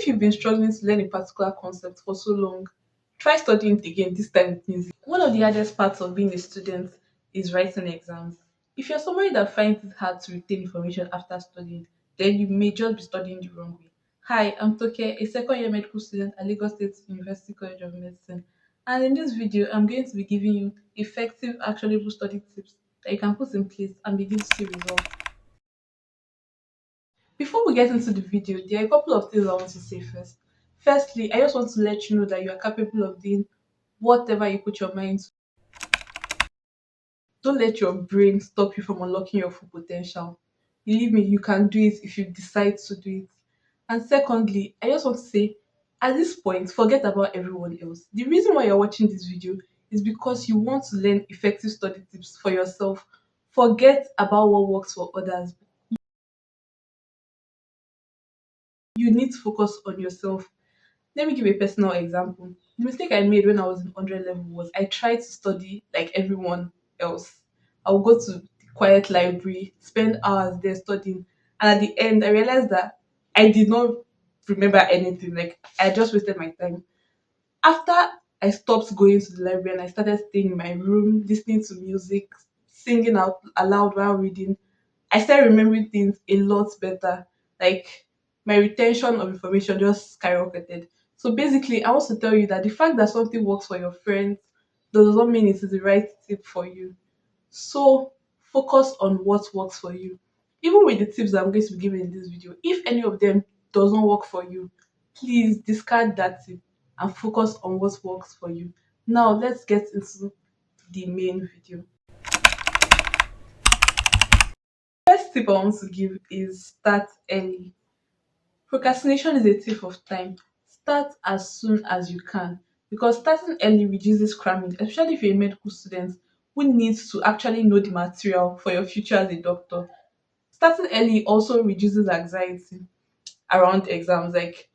if you've been struggling to learn a particular concept for so long, try studying it again, this time with music. One of the hardest parts of being a student is writing exams. If you're somebody that finds it hard to retain information after studying, then you may just be studying the wrong way. Hi, I'm Toke, a second year medical student at Lagos State University College of Medicine. And in this video, I'm going to be giving you effective, actionable study tips that you can put in place and begin to see results. Before we get into the video, there are a couple of things I want to say first. Firstly, I just want to let you know that you are capable of doing whatever you put your mind to. Don't let your brain stop you from unlocking your full potential. Believe me, you can do it if you decide to do it. And secondly, I just want to say, at this point, forget about everyone else. The reason why you're watching this video is because you want to learn effective study tips for yourself. Forget about what works for others. You need to focus on yourself. Let me give a personal example. The mistake I made when I was in 100 level was I tried to study like everyone else. I would go to the quiet library, spend hours there studying, and at the end, I realized that I did not remember anything. Like, I just wasted my time. After I stopped going to the library and I started staying in my room, listening to music, singing out aloud while reading, I started remembering things a lot better. Like, my retention of information just skyrocketed. So basically, I want to tell you that the fact that something works for your friends does not mean it is the right tip for you. So focus on what works for you. Even with the tips that I'm going to be giving in this video, if any of them does not work for you, please discard that tip and focus on what works for you. Now let's get into the main video. First tip I want to give is start early. Procrastination is a thief of time. Start as soon as you can because starting early reduces cramming, especially if you're a medical student who needs to actually know the material for your future as a doctor. Starting early also reduces anxiety around exams. Like,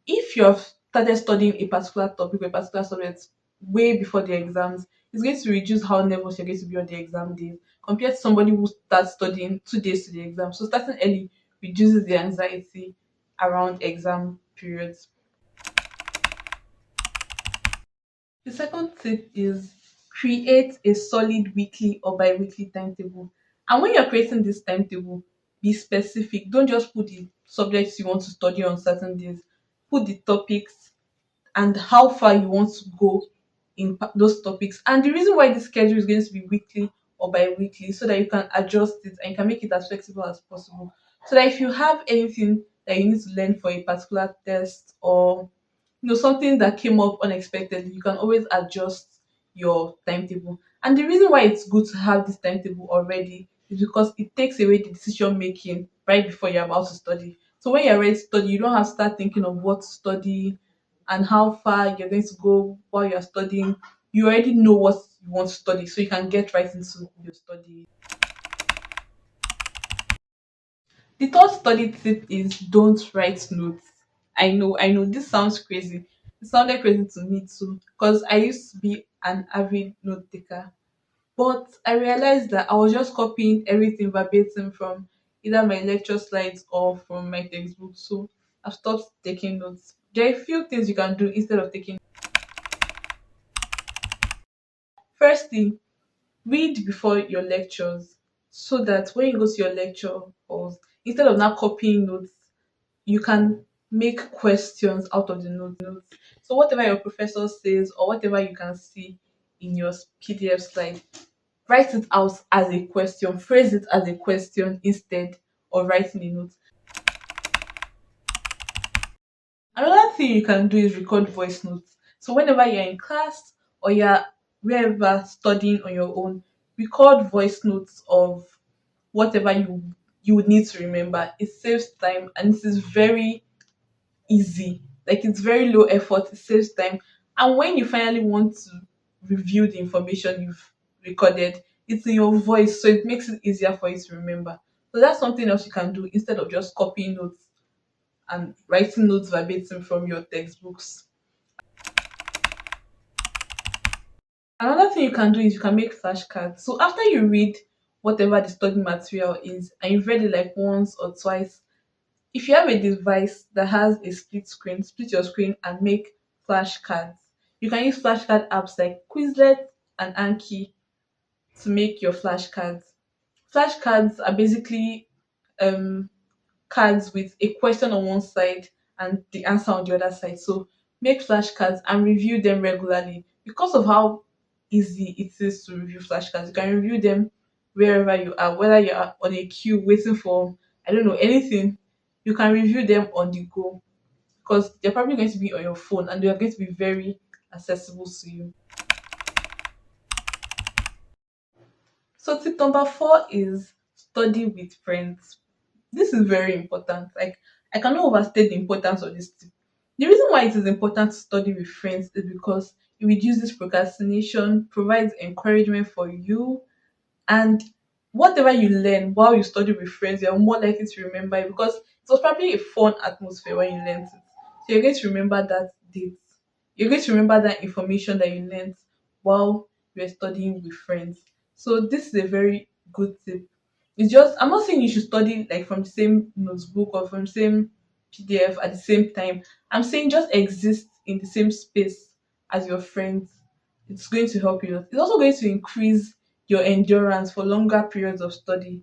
if you have started studying a particular topic or a particular subject way before the exams, it's going to reduce how nervous you're going to be on the exam days compared to somebody who starts studying 2 days to the exam. So starting early reduces the anxiety around exam periods. The second tip is create a solid weekly or bi-weekly timetable. And when you're creating this timetable, be specific. Don't just put the subjects you want to study on certain days. Put the topics and how far you want to go in those topics. And the reason why the schedule is going to be weekly or bi-weekly so that you can adjust it and you can make it as flexible as possible. So that if you have anything that you need to learn for a particular test or something that came up unexpectedly, you can always adjust your timetable. And the reason why it's good to have this timetable already is because it takes away the decision making right before you're about to study. So when you're ready to study, you don't have to start thinking of what to study and how far you're going to go while you're studying. You already know what you want to study, so you can get right into your study. The third study tip is don't write notes. I know this sounds crazy. It sounded crazy to me too, because I used to be an avid note taker. But I realized that I was just copying everything verbatim from either my lecture slides or from my textbook. So I've stopped taking notes. There are a few things you can do instead of taking. Firstly, read before your lectures so that when you go to your lecture halls, instead of now copying notes, you can make questions out of the notes. So whatever your professor says or whatever you can see in your PDF slide, write it out as a question, phrase it as a question instead of writing a note. Another thing you can do is record voice notes. So whenever you're in class or you're wherever studying on your own, record voice notes of whatever you would need to remember. It saves time and it is very easy. Like, it's very low effort, it saves time. And when you finally want to review the information you've recorded, it's in your voice, so it makes it easier for you to remember. So that's something else you can do instead of just copying notes and writing notes verbatim from your textbooks. Another thing you can do is you can make flashcards. So after you read whatever the study material is and you've read it like once or twice, If you have a device that has a split screen, split your screen and make flashcards. You can use flashcard apps like Quizlet and Anki to make your flashcards. Flashcards are basically um, cards with a question on one side and the answer on the other side. So make flashcards and review them regularly. Because of how easy it is to review flashcards, you can review them wherever you are, whether you are on a queue waiting for, I don't know, anything, you can review them on the go because they're probably going to be on your phone and they're going to be very accessible to you. So tip number 4 is study with friends. This is very important. Like, I cannot overstate the importance of this tip. The reason why it is important to study with friends is because it reduces procrastination, provides encouragement for you, and whatever you learn while you study with friends, you're more likely to remember it because it was probably a fun atmosphere when you learned it. So you're going to remember that date. You're going to remember that information that you learned while you're studying with friends. So this is a very good tip. It's just, I'm not saying you should study like from the same notebook or from the same PDF at the same time. I'm saying just exist in the same space as your friends. It's going to help you. It's also going to increase your endurance for longer periods of study.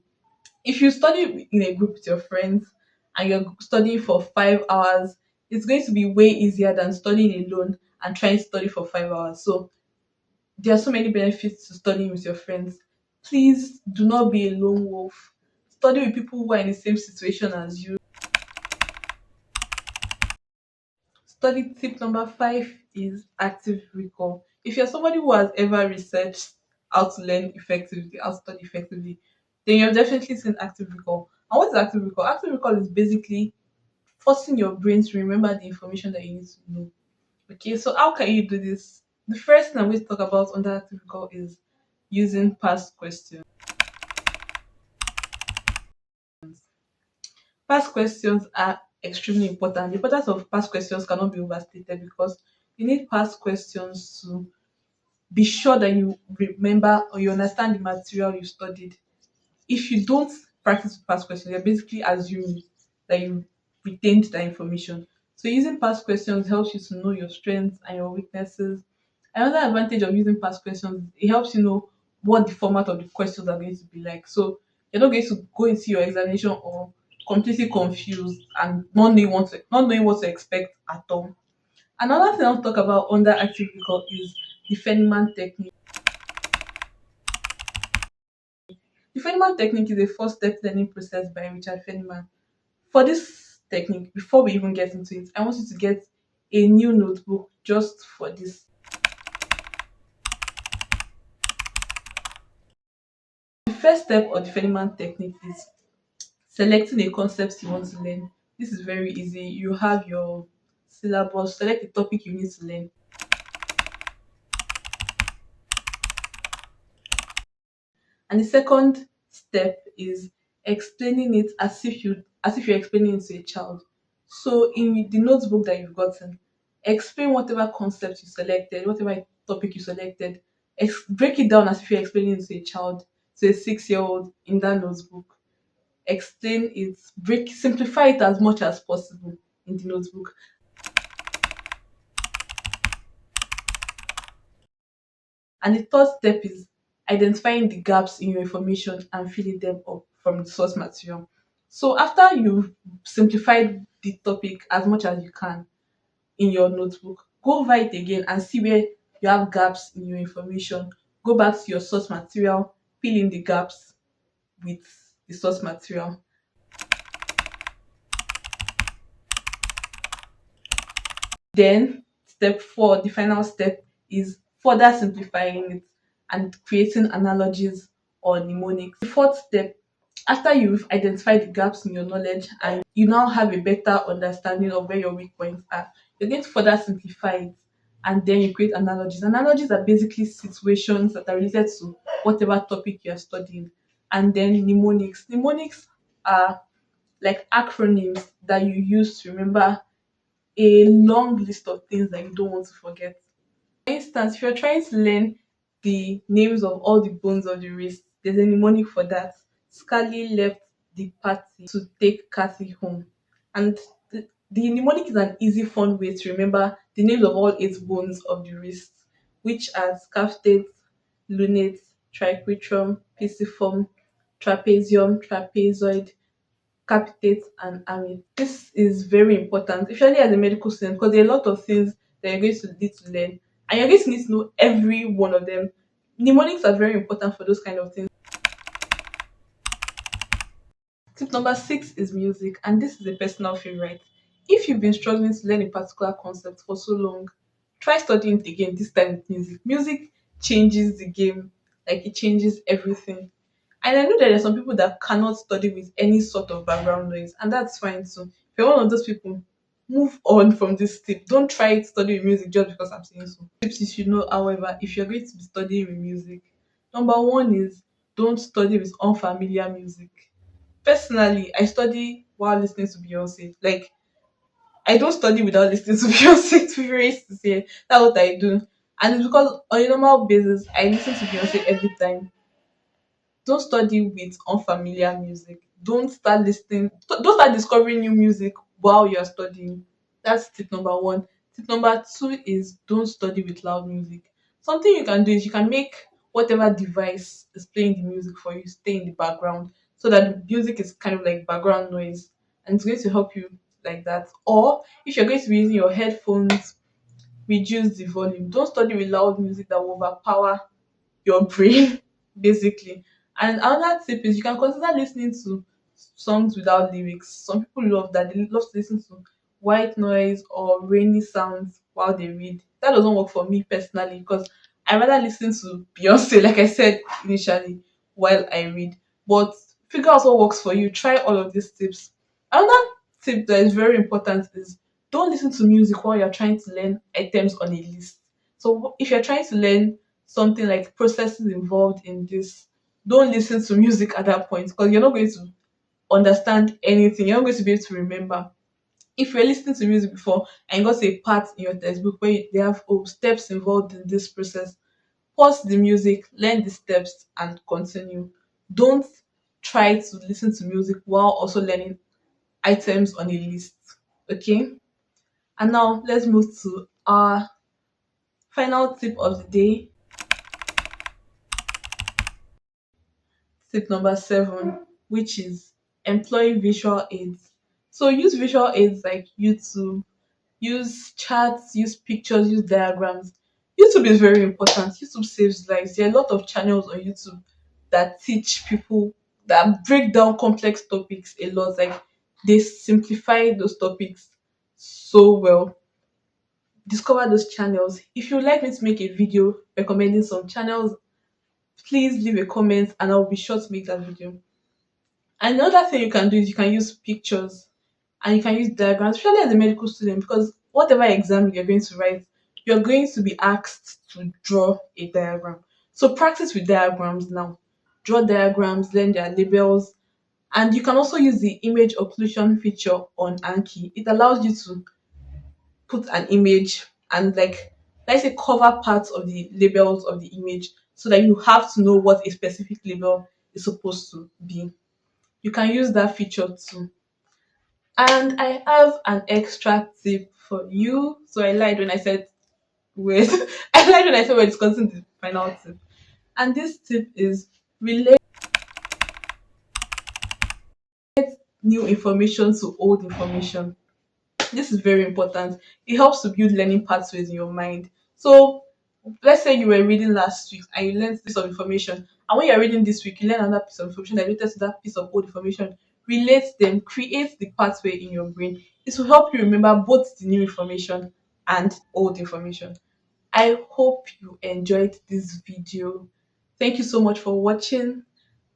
If you study in a group with your friends and you're studying for 5 hours, it's going to be way easier than studying alone and trying to study for 5 hours. So there are so many benefits to studying with your friends. Please do not be a lone wolf. Study with people who are in the same situation as you. Study tip number 5 is active recall. If you're somebody who has ever researched how to learn effectively, how to study effectively, then you've definitely seen active recall. And what is active recall? Active recall is basically forcing your brain to remember the information that you need to know. Okay, so how can you do this? The first thing I'm going to talk about under active recall is using past questions. Past questions are extremely important. The importance of past questions cannot be overstated because you need past questions to be sure that you remember or you understand the material you studied. If you don't practice with past questions, you're basically assuming that you retained that information. So using past questions helps you to know your strengths and your weaknesses. Another advantage of using past questions, it helps you know what the format of the questions are going to be like. So you're not going to go into your examination or completely confused and not knowing what to expect at all. Another thing I'll talk about under active recall is the Feynman technique. The Feynman technique is a four-step learning process by Richard Feynman. For this technique, before we even get into it, I want you to get a new notebook just for this. The first step of the Feynman technique is selecting a concept you want to learn. This is very easy. You have your syllabus, select the topic you need to learn. And the second step is explaining it as if you're explaining it to a child. So in the notebook that you've gotten, explain whatever concept you selected, whatever topic you selected. Break it down as if you're explaining it to a child, to a 6-year old in that notebook. Explain it, simplify it as much as possible in the notebook. And the third step is identifying the gaps in your information and filling them up from the source material. So after you've simplified the topic as much as you can in your notebook, go over it again and see where you have gaps in your information. Go back to your source material, fill in the gaps with the source material. Then step 4, the final step, is further simplifying it and creating analogies or mnemonics. The fourth step, after you've identified the gaps in your knowledge and you now have a better understanding of where your weak points are, you're going to further simplify it and then you create analogies. Analogies are basically situations that are related to whatever topic you're studying. And then mnemonics. Mnemonics are like acronyms that you use to remember a long list of things that you don't want to forget. For instance, if you're trying to learn the names of all the bones of the wrist, there's a mnemonic for that. Scully left the party to take Kathy home. And the mnemonic is an easy, fun way to remember the names of all 8 bones of the wrist, which are scaptate, lunate, triquetrum, pisiform, trapezium, trapezoid, capitate, and amid. This is very important, especially as a medical student, because there are a lot of things that you're going to need to learn, and you're going to need to know every one of them. Mnemonics are very important for those kind of things. Tip number 6 is music, and this is a personal favorite. If you've been struggling to learn a particular concept for so long, try studying it again, this time with music. Music changes the game, like it changes everything. And I know that there are some people that cannot study with any sort of background noise, and that's fine too. If you're one of those people, move on from this tip. Don't try to study with music just because I'm saying so. Tips you should know, however, if you're going to be studying with music. Number one is don't study with unfamiliar music. Personally, I study while listening to Beyonce. Like, I don't study without listening to Beyonce, to be very sincere. That's what I do. And it's because on a normal basis, I listen to Beyonce every time. Don't study with unfamiliar music. Don't start listening, don't start discovering new music while you're studying. That's tip number one. Tip number two is don't study with loud music. Something you can do is you can make whatever device is playing the music for you stay in the background, so that the music is kind of like background noise, and it's going to help you like that. Or if you're going to be using your headphones, reduce the volume. Don't study with loud music that will overpower your brain basically. And another tip is you can consider listening to songs without lyrics. Some people love that. They love to listen to white noise or rainy sounds while they read. That doesn't work for me personally, because I rather listen to Beyonce, like I said initially, while I read. But figure out what works for you. Try all of these tips. Another tip that is very important is don't listen to music while you're trying to learn items on a list. So if you're trying to learn something like processes involved in this, don't listen to music at that point, because you're not going to understand anything. You're not going to be able to remember. If you're listening to music before and you got a part in your textbook where they have steps involved in this process, pause the music, learn the steps, and continue. Don't try to listen to music while also learning items on a list. Okay? And now let's move to our final tip of the day. Tip number 7, which is employ visual aids. So use visual aids like YouTube, use charts, use pictures, use diagrams. YouTube is very important. YouTube saves lives. There are a lot of channels on YouTube that teach people, that break down complex topics a lot. Like, they simplify those topics so well. Discover those channels. If you would like me to make a video recommending some channels, please leave a comment and I'll be sure to make that video. Another thing you can do is you can use pictures and you can use diagrams, especially as a medical student, because whatever exam you're going to write, you're going to be asked to draw a diagram. So practice with diagrams now. Draw diagrams, learn their labels, and you can also use the image occlusion feature on Anki. It allows you to put an image and, like, let's say, cover parts of the labels of the image, so that you have to know what a specific label is supposed to be. You can use that feature too. And I have an extra tip for you. So I lied when I said wait. I lied when I said we're discussing the final tip. And this tip is relate new information to old information. This is very important. It helps to build learning pathways in your mind. So let's say you were reading last week and you learned this piece of information, and when you're reading this week you learn another piece of information that related to that piece of old information. Relate them, create the pathway in your brain. It will help you remember both the new information and old information. I hope you enjoyed this video. Thank you so much for watching.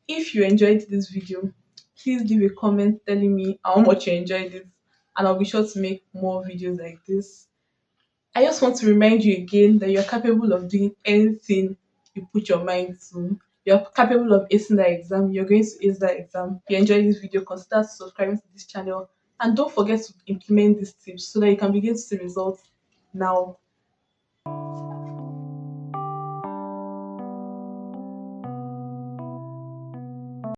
If you enjoyed this video, please leave a comment telling me how much you enjoyed it, and I'll be sure to make more videos like this. I just want to remind you again that you're capable of doing anything you put your mind to. You're capable of acing that exam. You're going to ace that exam. If you enjoyed this video, consider subscribing to this channel. And don't forget to implement these tips so that you can begin to see results now.